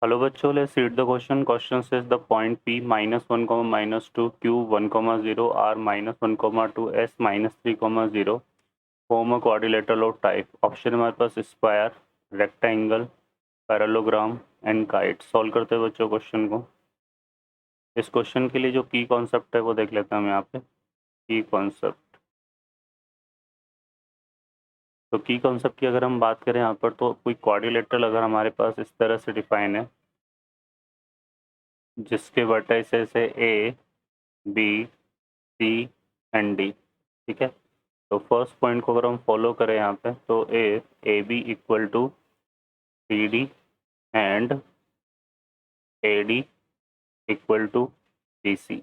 Hello बच्चों, let's read the question. Question says the point P -1, -2, Q 1, 0, R -1, 2, S -3, 0 form a quadrilateral of type. Option हमारे पास square, rectangle, parallelogram and kite. Solve करते हैं बच्चों question को. इस question के लिए जो की कॉन्सेप्ट है वो देख लेते हैं हम यहाँ पे. की कॉन्सेप्ट, तो की कॉन्सेप्ट की अगर हम बात करें यहाँ पर, तो कोई क्वाड्रिलेटरल अगर हमारे पास इस तरह से डिफाइन है जिसके वर्टाइसेस है ए, बी, सी एंड डी. ठीक है, तो फर्स्ट पॉइंट को अगर हम फॉलो करें यहाँ पे, तो A B equal to C D and A D equal to B C,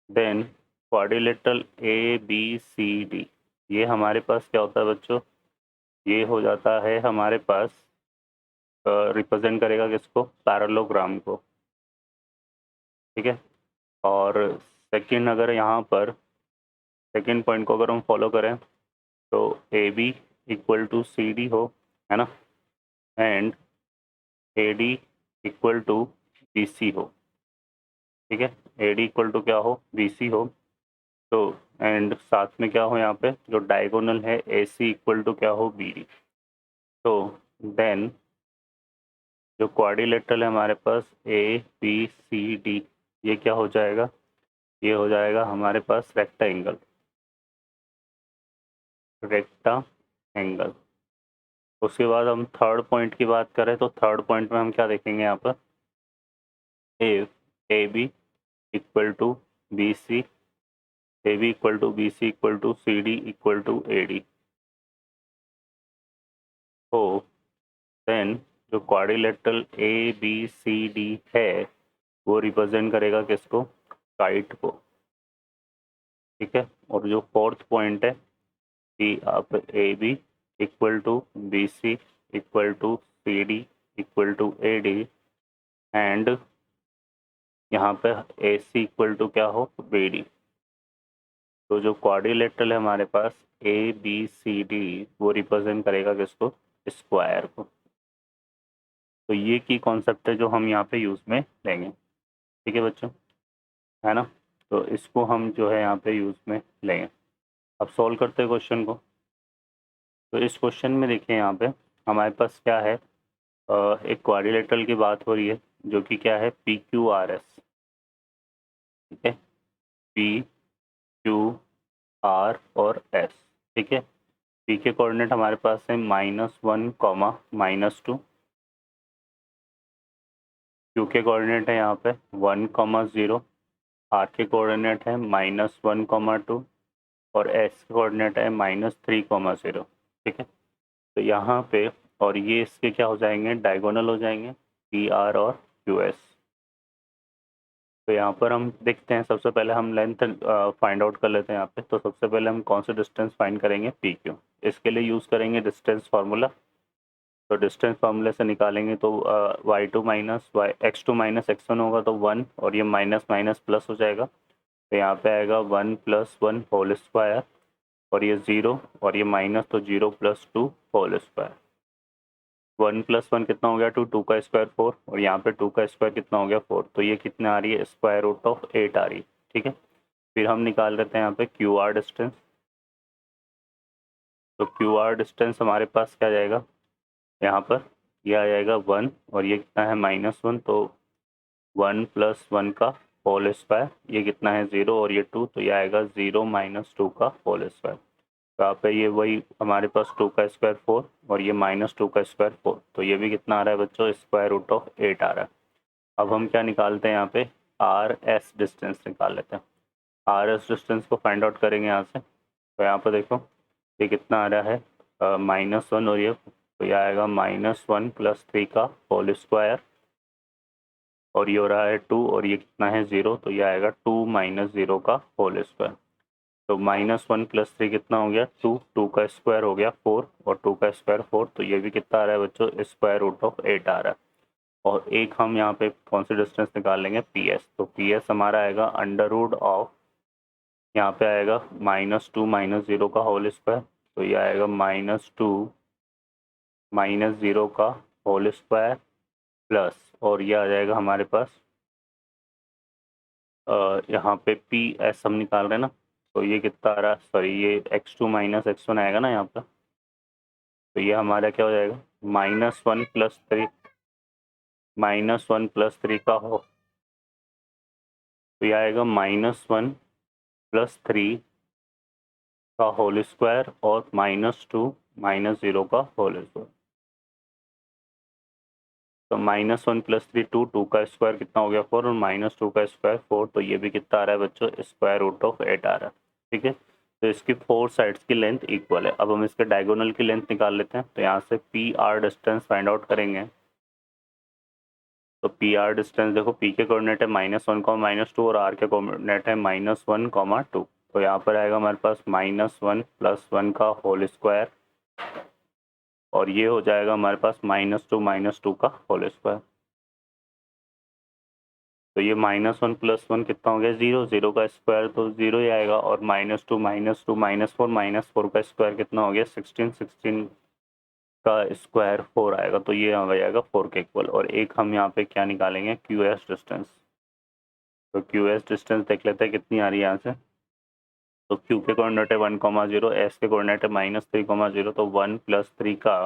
then quadrilateral A B C D, ये हमारे पास क्या होता है बच्चों, ये हो जाता है हमारे पास रिप्रेजेंट करेगा किसको, पैरेललोग्राम को. ठीक है, और सेकंड अगर यहाँ पर सेकंड पॉइंट को अगर हम फॉलो करें, तो A B equal to C D हो, है ना, and A D equal to B C हो. ठीक है, ए डी इक्वल टू क्या हो, बी सी हो. तो एंड साथ में क्या हो, यहाँ पे जो डायगोनल है ए सी इक्वल टू क्या हो, बी डी. तो देन जो क्वाड्रिलेटरल है हमारे पास ए बी सी डी, ये क्या हो जाएगा, ये हो जाएगा हमारे पास रेक्टेंगल. रेक्टेंगल. उसके बाद हम थर्ड पॉइंट की बात करें, तो थर्ड पॉइंट में हम क्या देखेंगे यहाँ पर, A B equal to B C, A B equal to B C equal to C D equal to A D. तो देन जो quadrilateral A B C D है वो रिप्रेजेंट करेगा किसको, काइट को. ठीक है, और जो फोर्थ पॉइंट है कि आप A B equal to B C equal to C D equal to A D and यहाँ पे ए सी इक्वल टू क्या हो, बी डी. तो जो क्वाड्रिलेटरल है हमारे पास ए बी सी डी, वो रिप्रेजेंट करेगा किसको, स्क्वायर को. तो ये की कॉन्सेप्ट है जो हम यहाँ पे यूज़ में लेंगे. ठीक है बच्चों, है ना. तो इसको हम जो है यहाँ पे यूज़ में लेंगे. अब सॉल्व करते हैं क्वेश्चन को. तो इस क्वेश्चन में देखिए यहाँ पे हमारे पास क्या है, एक क्वाड्रिलेटरल की बात हो रही है जो कि क्या है, पी क्यू आर एस. ठीक है, पी क्यू आर और एस. ठीक है, पी के कोऑर्डिनेट हमारे पास है -1, -2. क्यू के कोऑर्डिनेट है यहाँ पे 1, 0. आर के कोऑर्डिनेट है -1, 2 और एस के कोऑर्डिनेट है -3, 0. ठीक है, तो यहाँ पे और ये इसके क्या हो जाएंगे, डायगोनल हो जाएंगे, पी आर और क्यू एस. तो यहाँ पर हम देखते हैं, सबसे पहले हम लेंथ फाइंड आउट कर लेते हैं यहाँ पे. तो सबसे पहले हम कौन सा डिस्टेंस फाइंड करेंगे, पी क्यू. इसके लिए यूज़ करेंगे डिस्टेंस फार्मूला. तो डिस्टेंस फार्मूले से निकालेंगे तो y2 minus x2 minus x1 होगा तो 1, और ये माइनस माइनस प्लस हो जाएगा. तो यहाँ पे आएगा 1 + 1 होल स्क्वायर, और ये 0 और ये माइनस, तो 0 + 2 होल स्क्वायर. 1 + 1 कितना हो गया, 2, 2 का स्क्वायर 4, और यहाँ पे 2 का स्क्वायर कितना हो गया, 4. तो ये कितने आ रही है, स्क्वायर रूट ऑफ 8 आ रही है. ठीक है, फिर हम निकाल लेते हैं यहाँ पे क्यू आर डिस्टेंस. तो क्यू आर डिस्टेंस हमारे पास क्या जाएगा, यहाँ पर यह आ जाएगा 1, और ये कितना है, -1. तो 1 + 1 का होल स्क्वायर, ये कितना है, 0 और ये 2, तो ये आएगा 0 - 2 का होल स्क्वायर. तो यहाँ पे ये वही हमारे पास 2 का स्क्वायर 4, और ये -2 का स्क्वायर 4. तो ये भी कितना आ रहा है बच्चों, स्क्वायर रूट ऑफ 8 आ रहा है. अब हम क्या निकालते हैं यहाँ पे, आर एस डिस्टेंस निकाल लेते हैं. आर एस डिस्टेंस को फाइंड आउट करेंगे यहाँ से. तो यहाँ पर देखो ये कितना आ रहा है, -1, और ये तो ये आएगा -1 + 3 का होल स्क्वायर, और ये हो रहा है 2, और ये कितना है, 0. तो ये आएगा 2 - 0 का होल स्क्वायर. तो -1 + 3 कितना हो गया, 2, 2 का स्क्वायर हो गया 4, और 2 का स्क्वायर 4. तो ये भी कितना आ रहा है बच्चों, स्क्वायर रूट ऑफ 8 आ रहा है. और एक हम यहाँ पे कौन सी डिस्टेंस निकाल लेंगे, पी एस. तो पी एस हमारा आएगा √ ऑफ, यहाँ पे आएगा -2 - 0 का होल स्क्वायर. तो ये आएगा -2 - 0 का होल स्क्वायर, प्लस और ये आ जाएगा हमारे पास यहाँ पे पी एस हम निकाल रहे हैं ना, तो ये कितना आ रहा है, सॉरी ये x2 माइनस x1 आएगा ना यहाँ पे, तो ये हमारा क्या हो जाएगा -1 + 3 -1 + 3 का हो, तो ये आएगा -1 + 3 का होल स्क्वायर और -2 -0 का होल स्क्वायर। तो -1 + 3 2 का स्क्वायर कितना हो गया 4 और -2 का स्क्वायर 4, तो ये भी कितना आ रहा है बच्चों √8 आ रहा है। ठीक है, तो इसकी 4 साइड्स की लेंथ इक्वल है। अब हम इसके डायगोनल की लेंथ निकाल लेते हैं, तो यहाँ से P R distance find out करेंगे। तो पी आर डिस्टेंस देखो, पी के कोऑर्डिनेट है -1, -2 और आर के कोऑर्डिनेट है -1, 2, तो यहाँ पर आएगा हमारे पास -1 + 1 का होल स्क्वायर और ये हो जाएगा हमारे पास -2 -2 का होल स्क्वायर। तो ये -1 + 1 कितना हो गया 0, 0 का स्क्वायर तो 0 ही आएगा और -2 -2 -4 का स्क्वायर कितना हो गया 16, 16 का स्क्वायर 4 आएगा, तो ये आ जाएगा 4 के इक्वल। और एक हम यहाँ पे क्या निकालेंगे क्यू एस डिस्टेंस, तो क्यू एस डिस्टेंस देख लेते हैं कितनी आ रही है यहाँ से। तो क्यू के कोऑर्डिनेट है 1, 0, एस के कोऑर्डिनेट है -3, 0, तो 1 + 3 का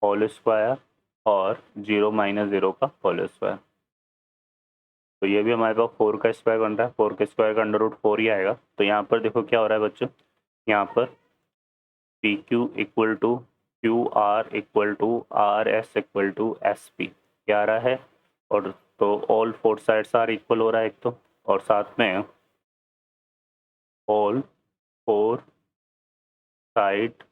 होल स्क्वायर और 0 -0 का होल स्क्वायर, तो ये भी हमारे पास 4 का स्क्वायर बन रहा है, 4 के स्क्वायर का √4 ही आएगा। तो यहाँ पर देखो क्या हो रहा है बच्चों, यहाँ पर P Q equal to Q R equal to R S equal to S P क्या आ रहा है, और तो ऑल 4 साइड्स आर इक्वल हो रहा है एक तो, और साथ में ऑल 4 साइड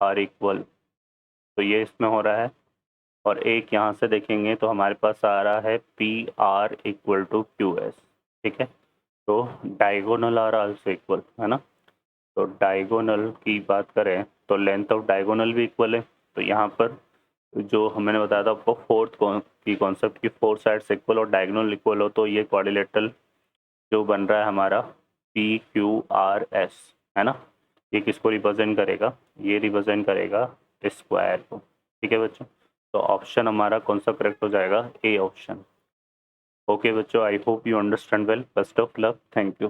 आर इक्वल, तो ये इसमें हो रहा है। और एक यहाँ से देखेंगे तो हमारे पास आ रहा है P R equal to Q S. ठीक है, तो डायगोनल आर आल्सो इक्वल है ना, तो डायगोनल की बात करें तो लेंथ ऑफ डायगोनल भी इक्वल है। तो यहाँ पर जो मैंने बताया था आपको फोर्थ की कॉन्सेप्ट की 4 साइड्स इक्वल और डायगोनल इक्वल हो, तो ये क्वाड्रिलेटरल जो बन रहा है हमारा पी क्यू आर एस है ना, ये किसको रिप्रेजेंट करेगा, ये रिप्रेजेंट करेगा स्क्वायर को। ठीक है बच्चों, तो ऑप्शन हमारा कौन सा करेक्ट हो जाएगा, ए ऑप्शन। ओके बच्चों, I hope you understand well, best of luck, thank you.